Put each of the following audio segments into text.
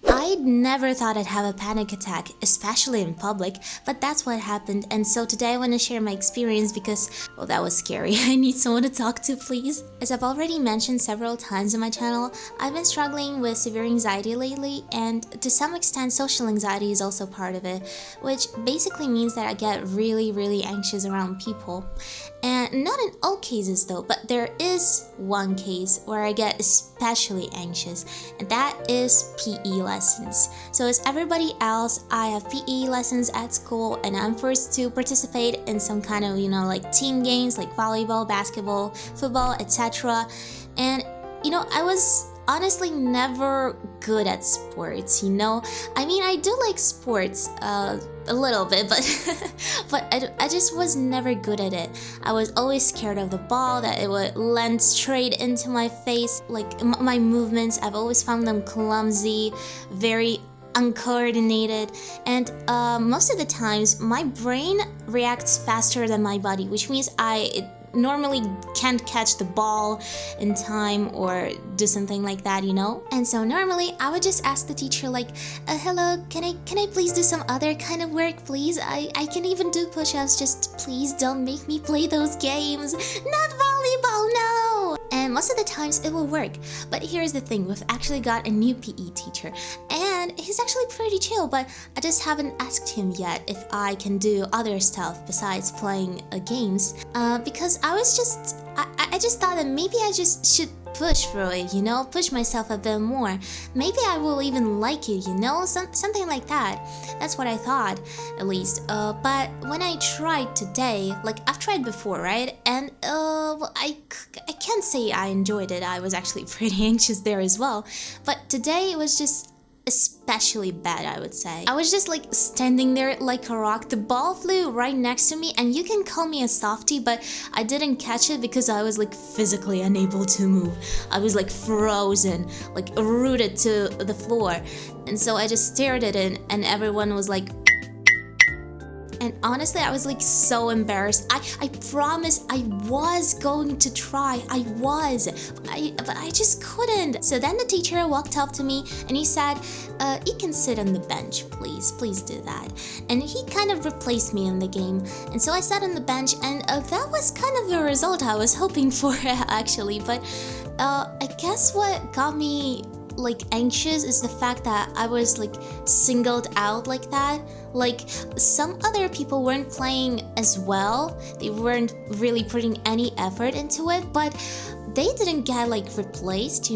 I never thought I'd have a panic attack, especially in public, but that's what happened. And so today I want to share my experience because, well, that was scary. I need someone to talk to, please. As I've already mentioned several times on my channel, I've been struggling with severe anxiety lately, and to some extent social anxiety is also part of it, which basically means that I get really anxious around people. And not in all cases though, but there is one case where I get especially anxious, and that is PE lessons. So as everybody else, I have PE lessons at school, and I'm forced to participate in some kind of, like team games like volleyball, basketball, football, etc. And I was honestly never good at sports, I mean, I do like sports a little bit, but I just was never good at it. I was always scared of the ball, that it would land straight into my face. Like my movements, I've always found them clumsy, very uncoordinated, and most of the times my brain reacts faster than my body, which means I normally can't catch the ball in time or do something like that, And so normally I would just ask the teacher like, hello, can I please do some other kind of work, please? I can even do push-ups, just please don't make me play those games. Not volleyball, no! And most of the times it will work. But here's the thing, we've actually got a new PE teacher, and he's actually pretty chill, but I just haven't asked him yet if I can do other stuff besides playing games, because I just thought that maybe I just should push through it, push myself a bit more. Maybe I will even like it, something like that. That's what I thought, at least. But when I tried today, like I've tried before, right? And well, I can't say I enjoyed it. I was actually pretty anxious there as well. But today it was just especially bad, I would say. I was just like standing there like a rock. The ball flew right next to me, and you can call me a softie, but I didn't catch it because I was like physically unable to move. I was like frozen, like rooted to the floor. And so I just stared at it, and everyone was like, and honestly, I was like so embarrassed. I promised I was going to try. But I just couldn't. So then the teacher walked up to me and he said, you can sit on the bench, please do that. And he kind of replaced me in the game. And so I sat on the bench, and that was kind of the result I was hoping for actually. But I guess what got me like anxious is the fact that I was like singled out like that. Like some other people weren't playing as well, they weren't really putting any effort into it, but they didn't get like replaced,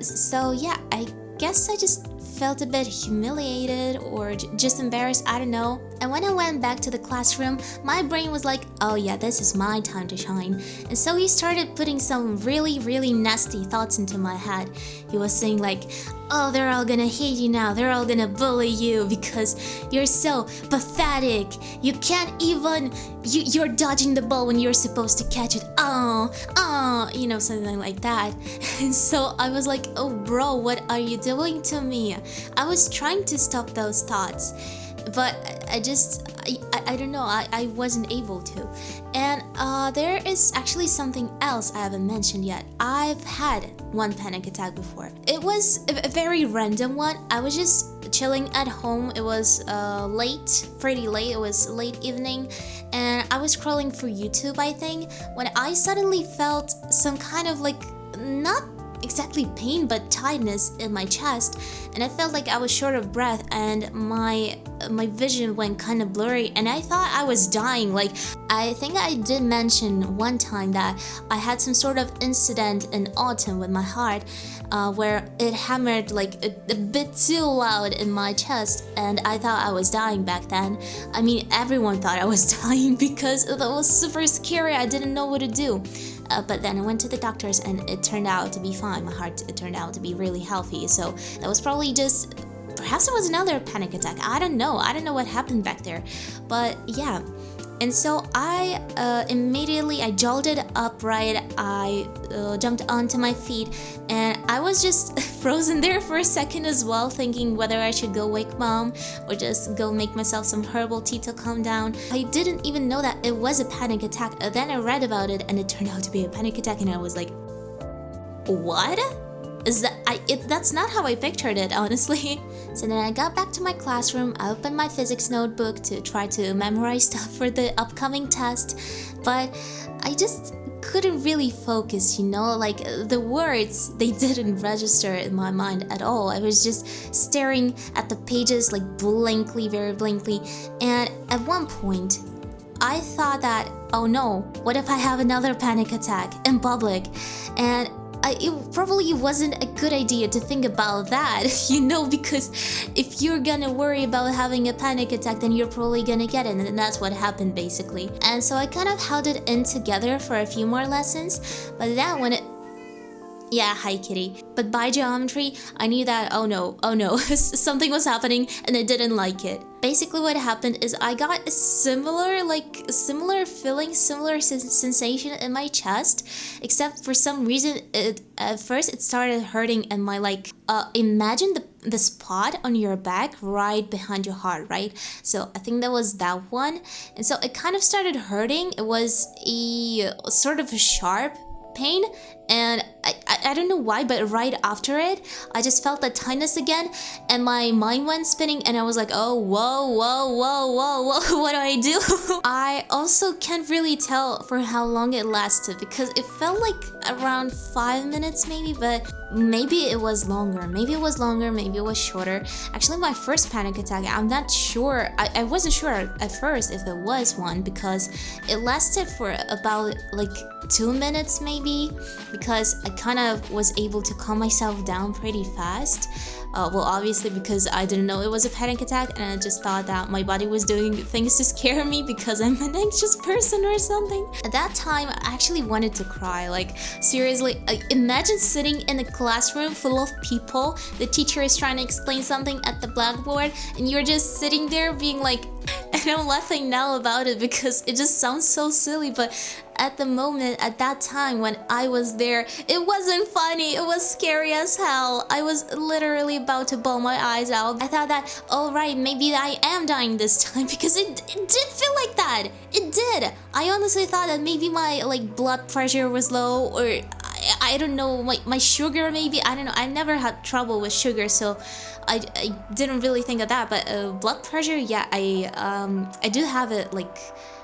So yeah, I guess I just felt a bit humiliated or just embarrassed, I don't know. And when I went back to the classroom, my brain was like, oh yeah, this is my time to shine. And so he started putting some really nasty thoughts into my head. He was saying like, oh, they're all gonna hate you now, they're all gonna bully you because you're so pathetic. You can't even, you're dodging the ball when you're supposed to catch it. Something like that. And so I was like, oh bro, what are you doing to me? I was trying to stop those thoughts, but I don't know, I wasn't able to. And there is actually something else I haven't mentioned yet. I've had one panic attack before. It was a very random one. I was just chilling at home. It was pretty late. It was late evening, and I was scrolling through YouTube, I think, when I suddenly felt some kind of like, not exactly pain, but tightness in my chest, and I felt like I was short of breath, and my vision went kind of blurry, and I thought I was dying. Like, I think I did mention one time that I had some sort of incident in autumn with my heart, where it hammered like a bit too loud in my chest, and I thought I was dying back then. I mean, everyone thought I was dying because that was super scary. I didn't know what to do. But then I went to the doctors, and it turned out to be fine. My heart, it turned out to be really healthy. So that was probably just, perhaps it was another panic attack. I don't know what happened back there. But yeah. And so I immediately jolted upright, I jumped onto my feet, and I was just frozen there for a second as well, thinking whether I should go wake mom or just go make myself some herbal tea to calm down. I didn't even know that it was a panic attack. Then I read about it, and it turned out to be a panic attack, and I was like, what? That's not how I pictured it, honestly. So then I got back to my classroom, I opened my physics notebook to try to memorize stuff for the upcoming test, but I just couldn't really focus, you know, like the words, they didn't register in my mind at all. I was just staring at the pages like blankly, very blankly, and at one point I thought that, oh no, what if I have another panic attack in public? And it probably wasn't a good idea to think about that, you know, because if you're gonna worry about having a panic attack, then you're probably gonna get it, and that's what happened basically. And so I kind of held it in together for a few more lessons, but then when it... Yeah, hi kitty. But by geometry, I knew that, oh no, something was happening and I didn't like it. Basically what happened is I got a similar feeling, similar sensation in my chest, except for some reason at first it started hurting in my imagine the spot on your back right behind your heart, right? So I think that was that one. And so it kind of started hurting. It was a sort of a sharp pain, and I don't know why, but right after it I just felt that tightness again and my mind went spinning and I was like, oh whoa, what do I do? I also can't really tell for how long it lasted because it felt like around 5 minutes maybe, but maybe it was longer, maybe it was shorter. Actually, my first panic attack, I'm not sure, I wasn't sure at first if there was one because it lasted for about like 2 minutes maybe, because I kind of was able to calm myself down pretty fast. Well, obviously because I didn't know it was a panic attack and I just thought that my body was doing things to scare me because I'm an anxious person or something. At that time, I actually wanted to cry. Like, seriously, imagine sitting in a classroom full of people, the teacher is trying to explain something at the blackboard and you're just sitting there being like, and I'm laughing now about it because it just sounds so silly, but at the moment, at that time when I was there, it wasn't funny, it was scary as hell. I was literally about to bawl my eyes out. I thought that, oh right, maybe I am dying this time because it did feel like that. It did. I honestly thought that maybe my blood pressure was low, or I don't know, my sugar maybe, I don't know. I never had trouble with sugar, so I didn't really think of that. But blood pressure, yeah, I do have it like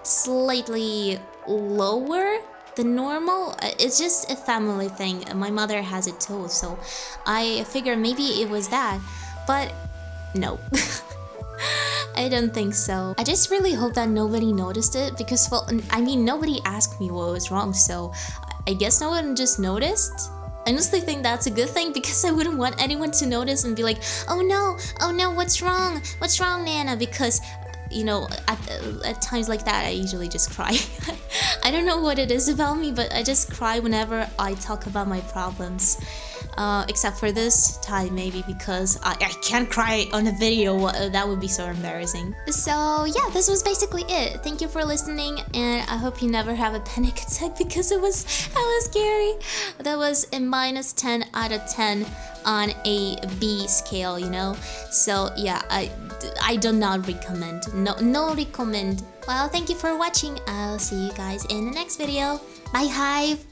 slightly lower than normal. It's just a family thing. My mother has it too, so I figure maybe it was that, but no. I don't think so. I just really hope that nobody noticed it because, well, I mean, nobody asked me what was wrong, so I guess no one just noticed. I honestly think that's a good thing because I wouldn't want anyone to notice and be like, oh no, what's wrong, Nana? Because, you know, at times like that, I usually just cry. I don't know what it is about me, but I just cry whenever I talk about my problems. Except for this time, maybe because I can't cry on a video. That would be so embarrassing. So yeah, this was basically it. Thank you for listening, and I hope you never have a panic attack because it was hella scary. That was a -10 out of 10 on a B scale, you know. So yeah, I do not recommend. No recommend. Well, thank you for watching. I'll see you guys in the next video. Bye, Hive.